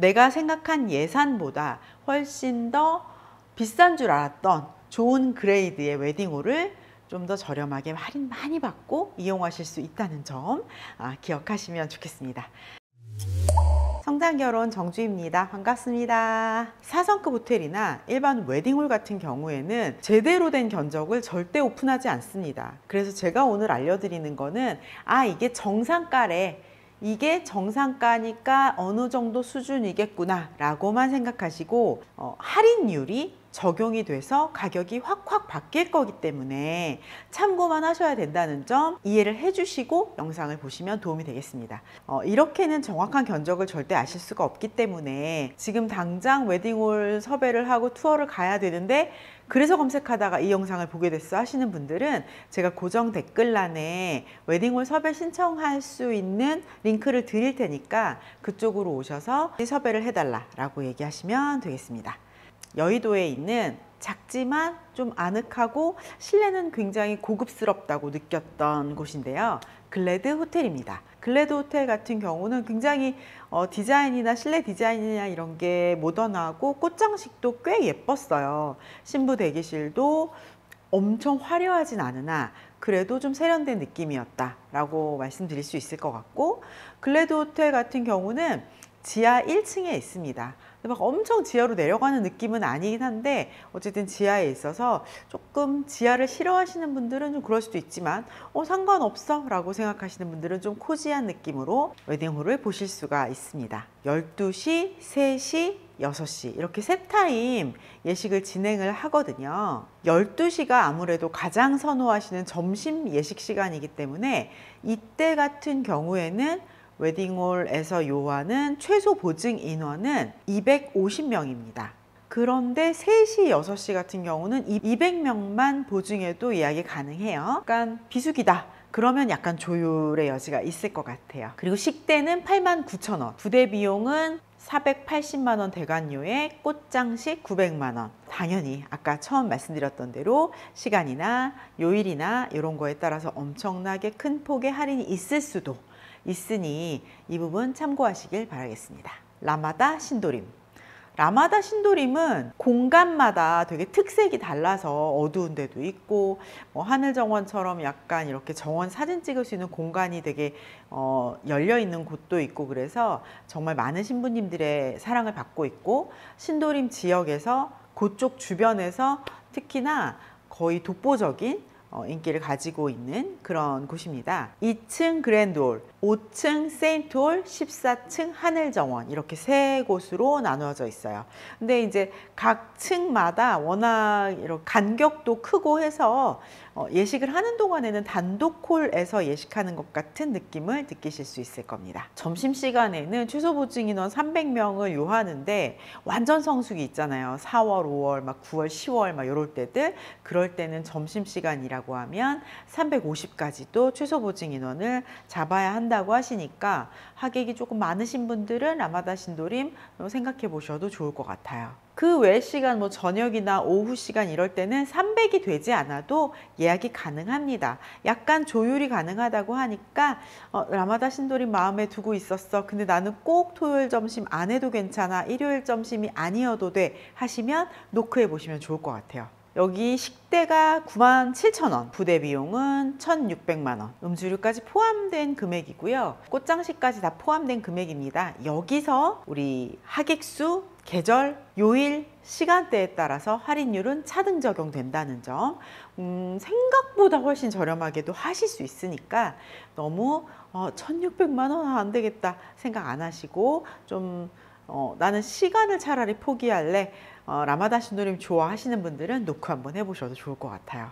내가 생각한 예산보다 훨씬 더 비싼 줄 알았던 좋은 그레이드의 웨딩홀을 좀 더 저렴하게 할인 많이 받고 이용하실 수 있다는 점 기억하시면 좋겠습니다. 성장결혼 정주입니다. 반갑습니다. 4성급 호텔이나 일반 웨딩홀 같은 경우에는 제대로 된 견적을 절대 오픈하지 않습니다. 그래서 제가 오늘 알려드리는 거는 이게 정상가래, 이게 정상가니까 어느 정도 수준이겠구나 라고만 생각하시고 할인율이 적용이 돼서 가격이 확확 바뀔 거기 때문에 참고만 하셔야 된다는 점 이해를 해주시고 영상을 보시면 도움이 되겠습니다. 이렇게는 정확한 견적을 절대 아실 수가 없기 때문에 지금 당장 웨딩홀 섭외를 하고 투어를 가야 되는데 그래서 검색하다가 이 영상을 보게 됐어 하시는 분들은 제가 고정 댓글란에 웨딩홀 섭외 신청할 수 있는 링크를 드릴 테니까 그쪽으로 오셔서 섭외를 해달라 라고 얘기하시면 되겠습니다. 여의도에 있는 작지만 좀 아늑하고 실내는 굉장히 고급스럽다고 느꼈던 곳인데요. 글래드 호텔입니다. 글래드 호텔 같은 경우는 굉장히 디자인이나 실내 디자인이나 이런 게 모던하고 꽃장식도 꽤 예뻤어요. 신부 대기실도 엄청 화려하진 않으나 그래도 좀 세련된 느낌이었다 라고 말씀드릴 수 있을 것 같고, 글래드 호텔 같은 경우는 지하 1층에 있습니다. 막 엄청 지하로 내려가는 느낌은 아니긴 한데 어쨌든 지하에 있어서 조금 지하를 싫어하시는 분들은 좀 그럴 수도 있지만 상관없어 라고 생각하시는 분들은 좀 코지한 느낌으로 웨딩홀을 보실 수가 있습니다. 12시, 3시, 6시 이렇게 세 타임 예식을 진행을 하거든요. 12시가 아무래도 가장 선호하시는 점심 예식 시간이기 때문에 이때 같은 경우에는 웨딩홀에서 요하는 최소 보증 인원은 250명입니다. 그런데 3시, 6시 같은 경우는 200명만 보증해도 예약이 가능해요. 약간 비수기다. 그러면 약간 조율의 여지가 있을 것 같아요. 그리고 식대는 89,000원, 부대 비용은 480만 원 대관료에 꽃장식 900만 원. 당연히 아까 처음 말씀드렸던 대로 시간이나 요일이나 이런 거에 따라서 엄청나게 큰 폭의 할인이 있을 수도 있으니 이 부분 참고하시길 바라겠습니다. 라마다 신도림. 라마다 신도림은 공간마다 되게 특색이 달라서 어두운 데도 있고 하늘 정원처럼 약간 이렇게 정원 사진 찍을 수 있는 공간이 되게 열려 있는 곳도 있고, 그래서 정말 많은 신부님들의 사랑을 받고 있고, 신도림 지역에서 그쪽 주변에서 특히나 거의 독보적인 인기를 가지고 있는 그런 곳입니다. 2층 그랜드홀, 5층 세인트홀, 14층 하늘정원 이렇게 세 곳으로 나누어져 있어요. 근데 이제 각 층마다 워낙 이렇게 간격도 크고 해서 예식을 하는 동안에는 단독 홀에서 예식하는 것 같은 느낌을 느끼실 수 있을 겁니다. 점심시간에는 최소 보증 인원 300명을 요하는데 완전 성수기 있잖아요. 4월, 5월, 막 9월, 10월 막 이럴 때들, 그럴 때는 점심시간이라고 하면 350까지도 최소 보증 인원을 잡아야 한다고 하시니까 하객이 조금 많으신 분들은 라마다 신도림 생각해 보셔도 좋을 것 같아요. 그 외 시간 저녁이나 오후 시간 이럴 때는 300이 되지 않아도 예약이 가능합니다. 약간 조율이 가능하다고 하니까 라마다 신도림 마음에 두고 있었어. 근데 나는 꼭 토요일 점심 안 해도 괜찮아. 일요일 점심이 아니어도 돼 하시면 노크해 보시면 좋을 것 같아요. 여기 식대가 97,000원, 부대 비용은 1,600만 원, 음주료까지 포함된 금액이고요. 꽃장식까지 다 포함된 금액입니다. 여기서 우리 하객수, 계절, 요일, 시간대에 따라서 할인율은 차등 적용된다는 점, 생각보다 훨씬 저렴하게도 하실 수 있으니까 너무 1,600만 원 안 되겠다 생각 안 하시고 좀 나는 시간을 차라리 포기할래, 라마다 신도림 좋아하시는 분들은 노크 한번 해보셔도 좋을 것 같아요.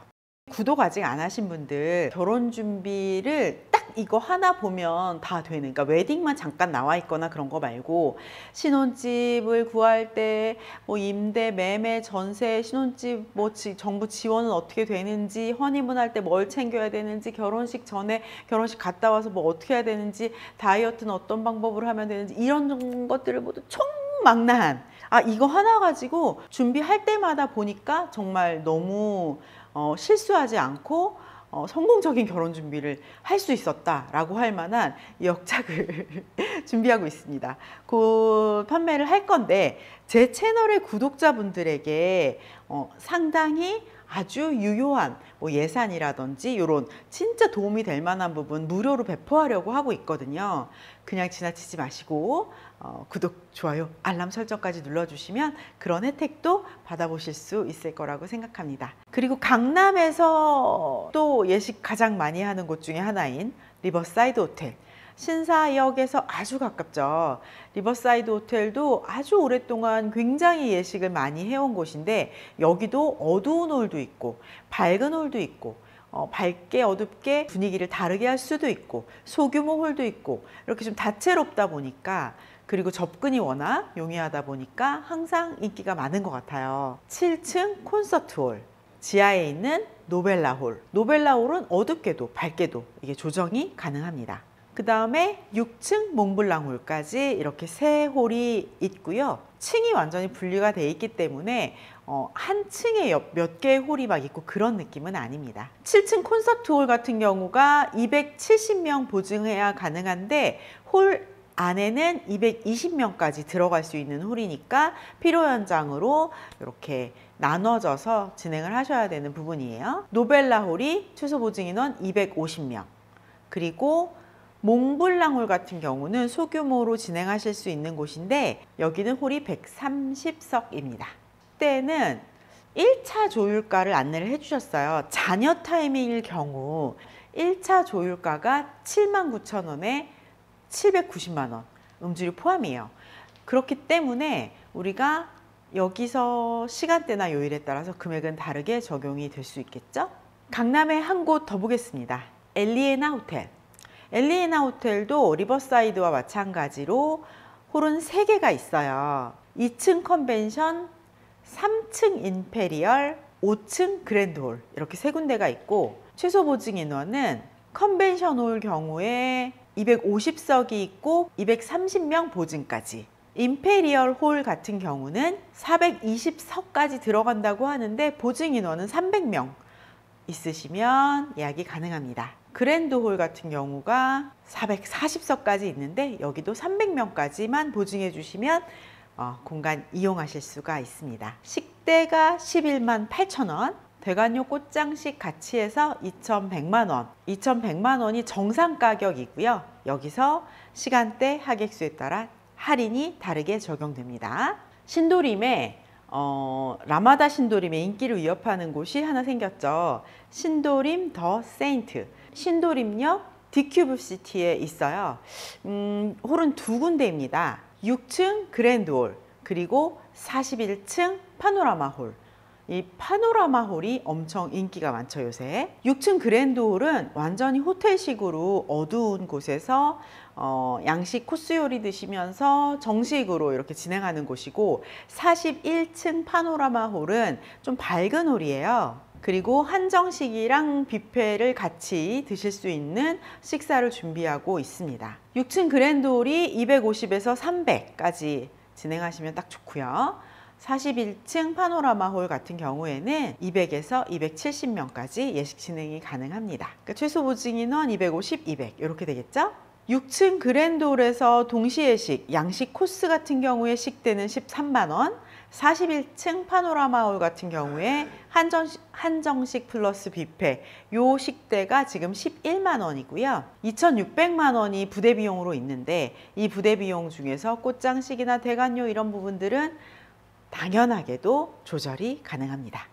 구독 아직 안 하신 분들, 결혼 준비를 딱 이거 하나 보면 다 되는, 그러니까 웨딩만 잠깐 나와 있거나 그런 거 말고 신혼집을 구할 때 임대, 매매, 전세, 신혼집 정부 지원은 어떻게 되는지, 허니문 할 때 뭘 챙겨야 되는지, 결혼식 전에 결혼식 갔다 와서 어떻게 해야 되는지, 다이어트는 어떤 방법으로 하면 되는지, 이런 것들을 모두 총망라한 이거 하나 가지고 준비할 때마다 보니까 정말 너무 실수하지 않고 성공적인 결혼 준비를 할 수 있었다라고 할 만한 역작을 준비하고 있습니다. 곧 판매를 할 건데 제 채널의 구독자분들에게 상당히 아주 유효한 예산이라든지 이런 진짜 도움이 될 만한 부분 무료로 배포하려고 하고 있거든요. 그냥 지나치지 마시고 구독, 좋아요, 알람 설정까지 눌러주시면 그런 혜택도 받아보실 수 있을 거라고 생각합니다. 그리고 강남에서 또 예식 가장 많이 하는 곳 중에 하나인 리버사이드 호텔, 신사역에서 아주 가깝죠. 리버사이드 호텔도 아주 오랫동안 굉장히 예식을 많이 해온 곳인데 여기도 어두운 홀도 있고 밝은 홀도 있고 밝게 어둡게 분위기를 다르게 할 수도 있고 소규모 홀도 있고 이렇게 좀 다채롭다 보니까, 그리고 접근이 워낙 용이하다 보니까 항상 인기가 많은 것 같아요. 7층 콘서트 홀, 지하에 있는 노벨라 홀. 노벨라 홀은 어둡게도 밝게도 이게 조정이 가능합니다. 그 다음에 6층 몽블랑 홀까지 이렇게 세 홀이 있고요. 층이 완전히 분리가 돼 있기 때문에 한 층에 몇 개의 홀이 막 있고 그런 느낌은 아닙니다. 7층 콘서트 홀 같은 경우가 270명 보증해야 가능한데 홀 안에는 220명까지 들어갈 수 있는 홀이니까 필요 현장으로 이렇게 나눠져서 진행을 하셔야 되는 부분이에요. 노벨라 홀이 최소 보증 인원 250명, 그리고 몽블랑홀 같은 경우는 소규모로 진행하실 수 있는 곳인데 여기는 홀이 130석입니다. 그때는 1차 조율가를 안내를 해주셨어요. 자녀 타임일 경우 1차 조율가가 79,000원에 790만 원, 음주료 포함이에요. 그렇기 때문에 우리가 여기서 시간대나 요일에 따라서 금액은 다르게 적용이 될 수 있겠죠? 강남에 한 곳 더 보겠습니다. 엘리에나 호텔. 엘리에나 호텔도 리버사이드와 마찬가지로 홀은 3개가 있어요. 2층 컨벤션, 3층 임페리얼, 5층 그랜드홀, 이렇게 3군데가 있고 최소 보증 인원은 컨벤션 홀 경우에 250석이 있고 230명 보증까지, 임페리얼 홀 같은 경우는 420석까지 들어간다고 하는데 보증 인원은 300명 있으시면 예약이 가능합니다. 그랜드 홀 같은 경우가 440석까지 있는데 여기도 300명까지만 보증해 주시면 공간 이용하실 수가 있습니다. 식대가 11만 8천 원, 대관료 꽃장식 같이 해서 2,100만 원. 2,100만 원이 정상 가격이고요. 여기서 시간대, 하객수에 따라 할인이 다르게 적용됩니다. 신도림에 라마다 신도림의 인기를 위협하는 곳이 하나 생겼죠. 신도림 더 세인트. 신도림역 디큐브시티에 있어요. 홀은 2군데입니다. 6층 그랜드홀, 그리고 41층 파노라마 홀. 이 파노라마 홀이 엄청 인기가 많죠, 요새. 6층 그랜드 홀은 완전히 호텔식으로 어두운 곳에서 양식 코스 요리 드시면서 정식으로 이렇게 진행하는 곳이고, 41층 파노라마 홀은 좀 밝은 홀이에요. 그리고 한정식이랑 뷔페를 같이 드실 수 있는 식사를 준비하고 있습니다. 6층 그랜드 홀이 250에서 300까지 진행하시면 딱 좋고요. 41층 파노라마 홀 같은 경우에는 200에서 270명까지 예식 진행이 가능합니다. 그러니까 최소 보증 인원 250, 200 이렇게 되겠죠? 6층 그랜드홀에서 동시예식, 양식 코스 같은 경우에 식대는 13만 원, 41층 파노라마 홀 같은 경우에 한정식 플러스 뷔페, 요 식대가 지금 11만 원이고요. 2,600만 원이 부대 비용으로 있는데 이 부대 비용 중에서 꽃장식이나 대관료 이런 부분들은 당연하게도 조절이 가능합니다.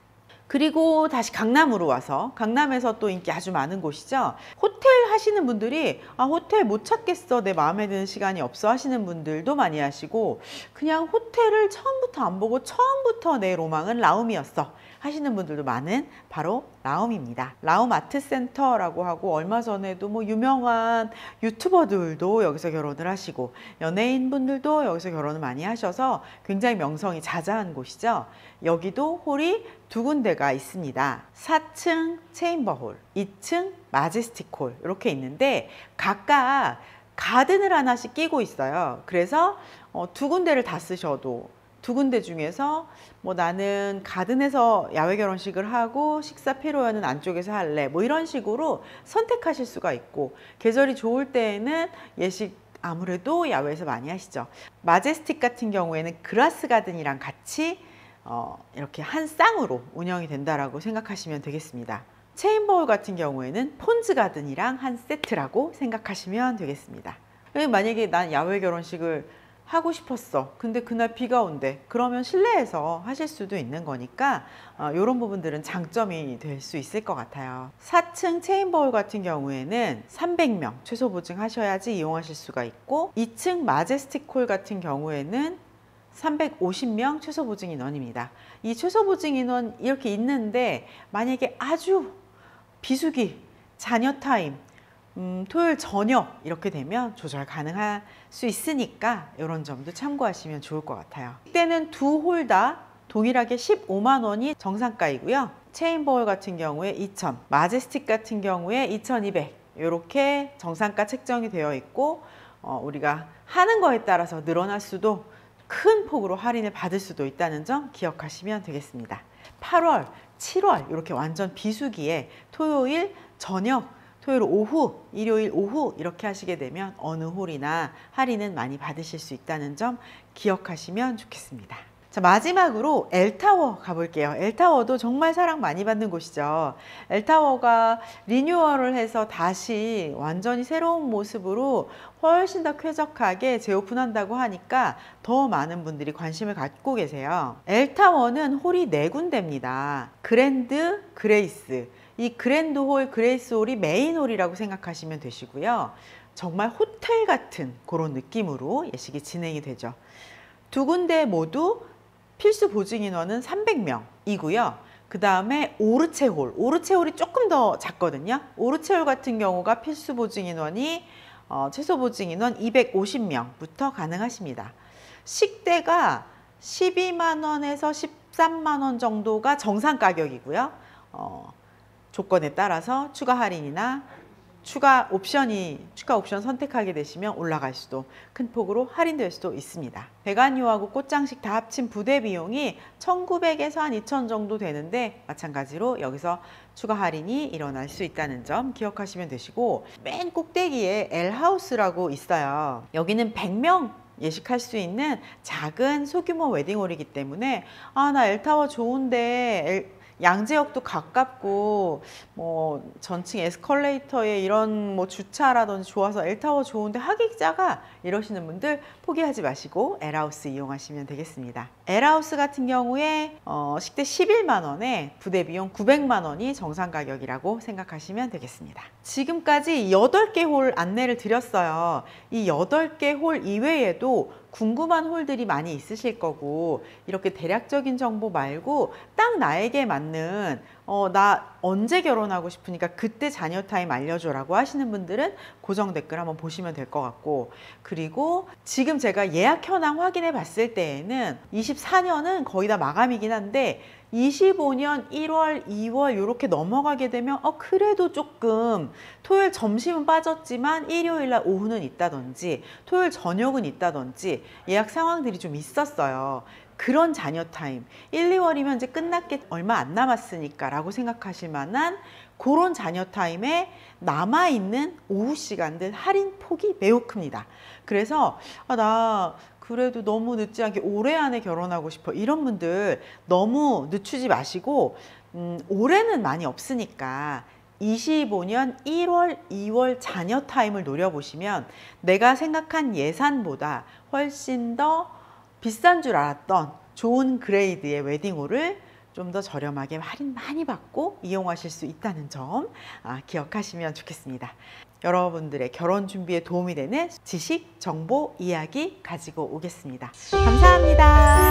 그리고 다시 강남으로 와서, 강남에서 또 인기 아주 많은 곳이죠. 호텔 하시는 분들이 호텔 못 찾겠어, 내 마음에 드는 시간이 없어 하시는 분들도 많이 하시고, 그냥 호텔을 처음부터 안 보고 처음부터 내 로망은 라움이었어 하시는 분들도 많은 바로 라움입니다. 라움 아트센터라고 하고 얼마 전에도 뭐 유명한 유튜버들도 여기서 결혼을 하시고 연예인분들도 여기서 결혼을 많이 하셔서 굉장히 명성이 자자한 곳이죠. 여기도 홀이 2군데가 있습니다. 4층 체인버홀, 2층 마제스틱홀 이렇게 있는데 각각 가든을 하나씩 끼고 있어요. 그래서 2군데를 다 쓰셔도 두 군데 중에서 뭐 나는 가든에서 야외 결혼식을 하고 식사 피로연은 안쪽에서 할래, 뭐 이런 식으로 선택하실 수가 있고, 계절이 좋을 때에는 예식 아무래도 야외에서 많이 하시죠. 마제스틱 같은 경우에는 그라스 가든이랑 같이 이렇게 한 쌍으로 운영이 된다라고 생각하시면 되겠습니다. 체인버울 같은 경우에는 폰즈 가든이랑 한 세트라고 생각하시면 되겠습니다. 만약에 난 야외 결혼식을 하고 싶었어. 근데 그날 비가 온대. 그러면 실내에서 하실 수도 있는 거니까 이런 부분들은 장점이 될 수 있을 것 같아요. 4층 체인버울 같은 경우에는 300명 최소 보증하셔야지 이용하실 수가 있고, 2층 마제스틱 홀 같은 경우에는 350명 최소 보증 인원입니다. 이 최소 보증 인원 이렇게 있는데 만약에 아주 비수기, 자녀 타임, 토요일 저녁 이렇게 되면 조절 가능할 수 있으니까 이런 점도 참고하시면 좋을 것 같아요. 이때는 두 홀 다 동일하게 15만 원이 정상가이고요. 체인버울 같은 경우에 2,000, 마제스틱 같은 경우에 2,200 이렇게 정상가 책정이 되어 있고, 우리가 하는 거에 따라서 늘어날 수도, 큰 폭으로 할인을 받을 수도 있다는 점 기억하시면 되겠습니다. 8월, 7월 이렇게 완전 비수기에 토요일 저녁, 토요일 오후, 일요일 오후 이렇게 하시게 되면 어느 홀이나 할인은 많이 받으실 수 있다는 점 기억하시면 좋겠습니다. 자, 마지막으로 엘타워 가볼게요. 엘타워도 정말 사랑 많이 받는 곳이죠. 엘타워가 리뉴얼을 해서 다시 완전히 새로운 모습으로 훨씬 더 쾌적하게 재오픈한다고 하니까 더 많은 분들이 관심을 갖고 계세요. 엘타워는 홀이 4군데입니다. 그랜드, 그레이스. 이 그랜드 홀, 그레이스 홀이 메인 홀이라고 생각하시면 되시고요. 정말 호텔 같은 그런 느낌으로 예식이 진행이 되죠. 두 군데 모두 필수 보증 인원은 300명이고요. 그 다음에 오르체 홀, 오르체 홀이 조금 더 작거든요. 오르체 홀 같은 경우가 필수 보증 인원이 최소 보증 인원 250명부터 가능하십니다. 식대가 12만 원에서 13만 원 정도가 정상 가격이고요. 조건에 따라서 추가 할인이나 추가 옵션 선택하게 되시면 올라갈 수도, 큰 폭으로 할인될 수도 있습니다. 배관료하고 꽃장식 다 합친 부대 비용이 1,900에서 한 2,000 정도 되는데, 마찬가지로 여기서 추가 할인이 일어날 수 있다는 점 기억하시면 되시고, 맨 꼭대기에 L하우스라고 있어요. 여기는 100명 예식할 수 있는 작은 소규모 웨딩홀이기 때문에 나 엘타워 좋은데 양재역도 가깝고 뭐 전층 에스컬레이터에 이런 뭐 주차라든지 좋아서 엘타워 좋은데 하기 작아 이러시는 분들 포기하지 마시고 L하우스 이용하시면 되겠습니다. L하우스 같은 경우에 식대 11만 원에 부대 비용 900만 원이 정상 가격이라고 생각하시면 되겠습니다. 지금까지 8개 홀 안내를 드렸어요. 이 8개 홀 이외에도 궁금한 홀들이 많이 있으실 거고, 이렇게 대략적인 정보 말고 딱 나에게 맞는 나 언제 결혼하고 싶으니까 그때 자녀 타임 알려줘 라고 하시는 분들은 고정 댓글 한번 보시면 될 것 같고, 그리고 지금 제가 예약 현황 확인해 봤을 때에는 24년은 거의 다 마감이긴 한데 25년 1월, 2월 이렇게 넘어가게 되면 그래도 조금 토요일 점심은 빠졌지만 일요일 날 오후는 있다든지 토요일 저녁은 있다든지 예약 상황들이 좀 있었어요. 그런 자녀 타임 1, 2월이면 이제 끝날 게 얼마 안 남았으니까 라고 생각하실 만한 그런 자녀 타임에 남아있는 오후 시간들 할인 폭이 매우 큽니다. 그래서 나 그래도 너무 늦지 않게 올해 안에 결혼하고 싶어 이런 분들 너무 늦추지 마시고, 올해는 많이 없으니까 25년 1월, 2월 자녀 타임을 노려보시면 내가 생각한 예산보다 훨씬 더 비싼 줄 알았던 좋은 그레이드의 웨딩홀을 좀 더 저렴하게 할인 많이 받고 이용하실 수 있다는 점 기억하시면 좋겠습니다. 여러분들의 결혼 준비에 도움이 되는 지식, 정보, 이야기 가지고 오겠습니다. 감사합니다.